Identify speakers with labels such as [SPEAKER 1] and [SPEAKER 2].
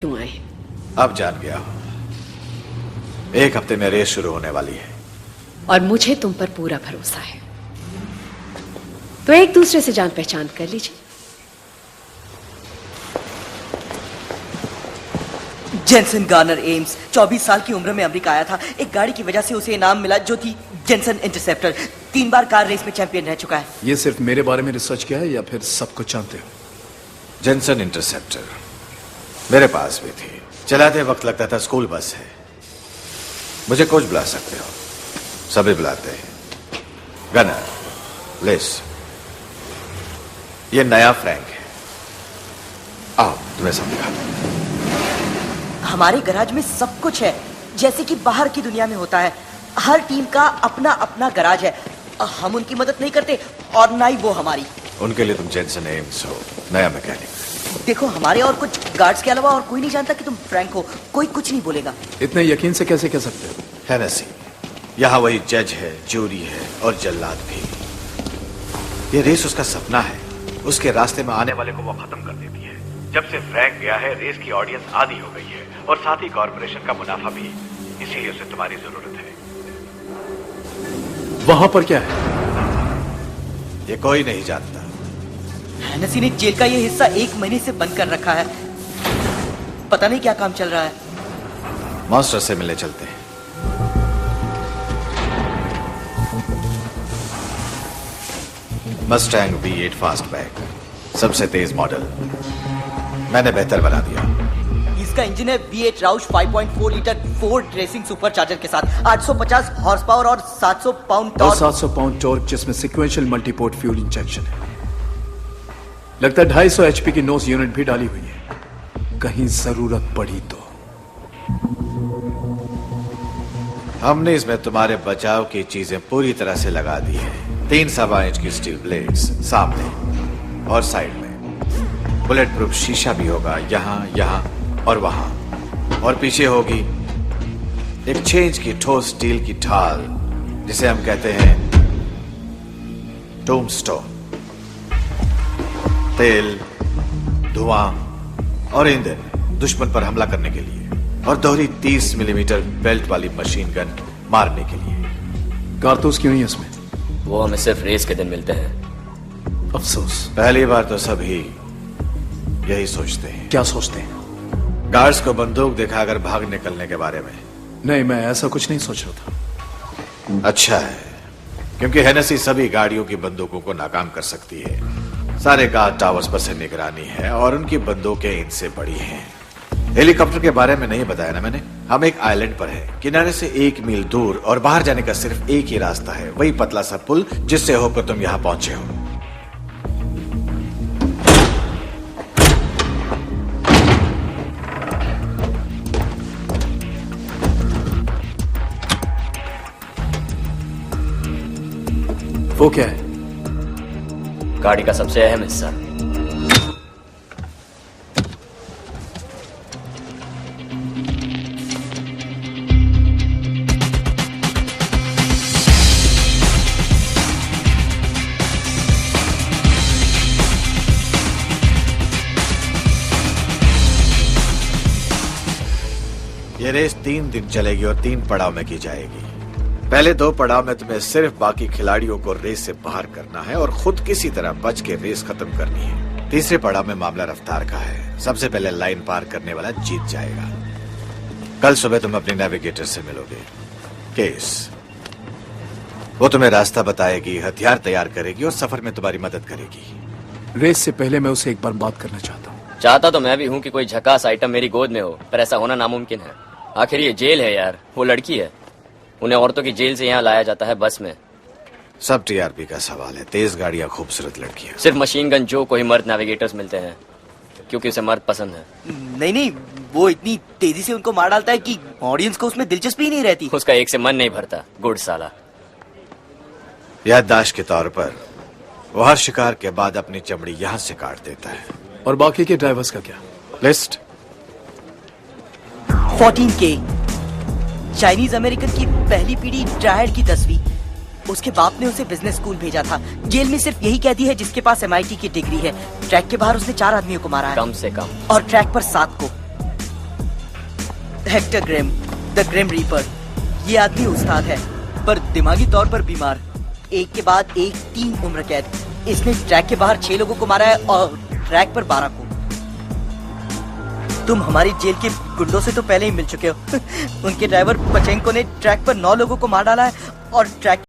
[SPEAKER 1] क्यों आए?
[SPEAKER 2] अब जान गया हूं। 1 हफ्ते में रेस शुरू होने वाली है
[SPEAKER 1] और मुझे तुम पर पूरा भरोसा है, तो एक दूसरे से जान पहचान कर लीजिए।
[SPEAKER 3] जेनसन गार्नर एम्स 24 साल की उम्र में अमेरिका आया था। एक गाड़ी की वजह से उसे इनाम मिला जो थी जेनसन इंटरसेप्टर। 3 बार कार रेस में चैंपियन रह चुका है।
[SPEAKER 4] ये सिर्फ मेरे बारे में रिसर्च किया है या फिर सब कुछ जानते हो?
[SPEAKER 2] जेनसन इंटरसेप्टर मेरे पास भी थी। चलाते वक्त लगता था स्कूल बस है। मुझे कोच बुला सकते हो, सभी बुलाते हैं। गनर, लिस, ये नया फ्रैंक है। आओ तुम्हें समझाता हूं।
[SPEAKER 3] हमारे गराज में सब कुछ है, जैसे कि बाहर की दुनिया में होता है। हर टीम का अपना अपना गराज है। हम उनकी मदद नहीं करते और ना ही वो हमारी।
[SPEAKER 2] उनके लिए तुम जेनसन एम्स हो, नया मैकेनिक।
[SPEAKER 3] देखो, हमारे और कुछ गार्ड्स के अलावा और कोई नहीं जानता कि तुम फ्रैंक हो। कोई कुछ नहीं बोलेगा।
[SPEAKER 4] इतने यकीन से कैसे कह सकते हो?
[SPEAKER 2] हेनेसी यहाँ वही जज है, जूरी है और जल्लाद भी। ये रेस उसका सपना है। उसके रास्ते में आने वाले को वो खत्म कर देती है। जब से फ्रैंक गया है, रेस की ऑडियंस आधी हो गई है और साथ ही कॉर्पोरेशन का मुनाफा भी। इसीलिए उसे तुम्हारी जरूरत है।
[SPEAKER 4] वहां पर क्या है?
[SPEAKER 2] ये कोई नहीं जानता।
[SPEAKER 3] हेनेसी ने जेल का ये हिस्सा 1 महीने से बंद कर रखा है। पता नहीं क्या काम चल रहा है।
[SPEAKER 2] मॉन्स्टर से मिलने चलते हैं। मस्टैंग V8 फास्टबैक, सबसे तेज मॉडल। मैंने बेहतर बना दिया।
[SPEAKER 3] इसका इंजन है V8 राउश 5.4 litre Ford racing supercharger के साथ 850 हॉर्स पावर और 700 पाउंड टॉर्क।
[SPEAKER 4] 700 पाउंड टॉर्क, जिसमें सीक्वेंशियल मल्टीपोर्ट फ्यूल इंजेक्शन है। लगता है 250 HP की नोज यूनिट भी डाली हुई है, कहीं जरूरत पड़ी तो।
[SPEAKER 2] हमने इसमें तुम्हारे बचाव की चीजें पूरी तरह से लगा दी है। 3 सवा इंच की स्टील प्लेट्स सामने और साइड में। बुलेट प्रूफ शीशा भी होगा यहाँ, यहाँ और वहां। और पीछे होगी एक 6 इंच की ठोस स्टील की ढाल, जिसे हम कहते हैं टूम्बस्टोन। तेल, धुआं और ईंधन दुश्मन पर हमला करने के लिए, और दोहरी 30 मिलीमीटर बेल्ट वाली मशीन गन मारने के लिए।
[SPEAKER 4] कारतूस क्यों नहीं इसमें?
[SPEAKER 5] वो हमें सिर्फ रेस के दिन मिलते हैं।
[SPEAKER 4] अफसोस।
[SPEAKER 2] पहली बार तो सभी यही सोचते हैं।
[SPEAKER 4] क्या सोचते हैं?
[SPEAKER 2] गार्ड्स को बंदूक दिखाकर भाग निकलने के बारे में।
[SPEAKER 4] नहीं, मैं ऐसा कुछ नहीं सोच रहा था।
[SPEAKER 2] अच्छा है, क्योंकि हेनेसी सभी गाड़ियों की बंदूकों को नाकाम कर सकती है। सारे गार्ड टावर्स पर से निगरानी है और उनकी बंदूकें इनसे बड़ी हैं। हेलीकॉप्टर के बारे में नहीं बताया ना मैंने? हम एक आइलैंड पर हैं, किनारे से 1 मील दूर, और बाहर जाने का सिर्फ एक ही रास्ता है, वही पतला सा पुल जिससे होकर तुम यहां पहुंचे हो।
[SPEAKER 4] वो क्या है?
[SPEAKER 5] गाड़ी का सबसे अहम हिस्सा।
[SPEAKER 2] ये रेस 3 दिन चलेगी और 3 पड़ाव में की जाएगी। पहले 2 पड़ाव में तुम्हें सिर्फ बाकी खिलाड़ियों को रेस से बाहर करना है और खुद किसी तरह बच के रेस खत्म करनी है। तीसरे पड़ाव में मामला रफ्तार का है। सबसे पहले लाइन पार करने वाला जीत जाएगा। कल सुबह तुम अपने नेविगेटर से मिलोगे, केस। वो तुम्हें रास्ता बताएगी, हथियार तैयार करेगी और सफर में तुम्हारी मदद करेगी।
[SPEAKER 4] रेस से पहले मैं उसे एक बार बात करना चाहता हूँ।
[SPEAKER 5] चाहता तो मैं भी हूँ कि कोई झकास आइटम मेरी गोद में हो, पर ऐसा होना नामुमकिन है। आखिर ये जेल है यार, वो लड़की है। उन्हें औरतों की जेल से यहाँ लाया जाता है बस में।
[SPEAKER 2] सब टीआरपी का सवाल है। तेज गाड़ियां, खूबसूरत लड़कियां।
[SPEAKER 5] सिर्फ मशीन गन जो कोई मर्द नेविगेटर्स मिलते हैं, क्योंकि उसे मर्द पसंद है।
[SPEAKER 3] नहीं, वो इतनी तेजी से उनको मार डालता है कि ऑडियंस को उसमें दिलचस्पी नहीं रहती।
[SPEAKER 5] उसका एक से मन नहीं भरता। गुड साला।
[SPEAKER 2] याददाश्त के तौर पर वो हर शिकार के बाद अपनी चमड़ी यहाँ से काट देता है।
[SPEAKER 4] और बाकी के ड्राइवर्स का क्या?
[SPEAKER 2] लिस्ट
[SPEAKER 3] 14K, चाइनीज अमेरिकन की पहली पीढ़ी, ट्रायड की 10वीं। उसके बाप ने उसे बिजनेस स्कूल भेजा था। जेल में सिर्फ यही कैदी है जिसके पास MIT की डिग्री है। ट्रैक के बाहर उसने 4 आदमियों को मारा है,
[SPEAKER 5] कम से कम।
[SPEAKER 3] और ट्रैक पर 7 को। Hector Grim, the grim reaper. ये आदमी उस्ताद है, पर दिमागी तौर पर बीमार। एक के बाद एक 3 उम्र कैद। इसने ट्रैक के बाहर 6 लोगों को मारा है और ट्रैक पर 12 को। तुम हमारी जेल के गुंडों से तो पहले ही मिल चुके हो। उनके ड्राइवर पचेंको ने ट्रैक पर 9 लोगों को मार डाला है और ट्रैक